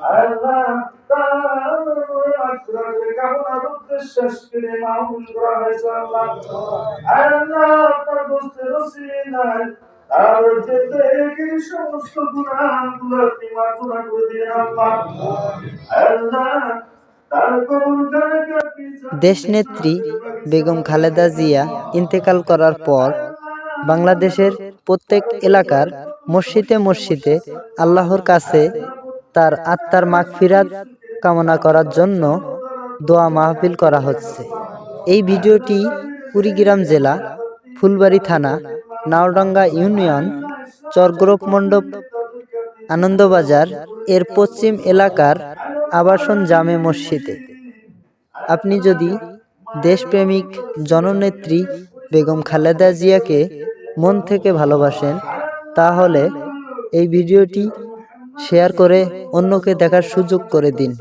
আল্লাহ তার মাগফিরাতের কামনার উদ্দেশ্যে আজকের মাহফিল করা হয়েছে আল্লাহ। আল্লাহ আপনার দোস্তের ওসিলায় তার যে সমস্ত গুনাহগুলো আপনি মাফ করে দিন আল্লাহ। আল্লাহ তার কবরটাকে আপনি দেশনেত্রী বেগম খালেদা জিয়া ইন্তেকাল করার পর বাংলাদেশের প্রত্যেক এলাকার মসজিদে মসজিদে আল্লাহর কাছে তার আত্মার মাগফিরাত কামনা করার জন্য দোয়া মাহফিল করা হচ্ছে। এই ভিডিওটি কুড়িগ্রাম জেলা ফুলবাড়ী থানা নাওডাঙ্গা ইউনিয়ন চরগ্রোপ মণ্ডপ আনন্দবাজার এর পশ্চিম এলাকার আবাসন জামে মসজিদে। আপনি যদি দেশপ্রেমিক জননেত্রী বেগম খালেদা জিয়াকে মন থেকে ভালোবাসেন তাহলে এই ভিডিওটি শেয়ার করে অন্যকে দেখার সুযোগ করে দিন।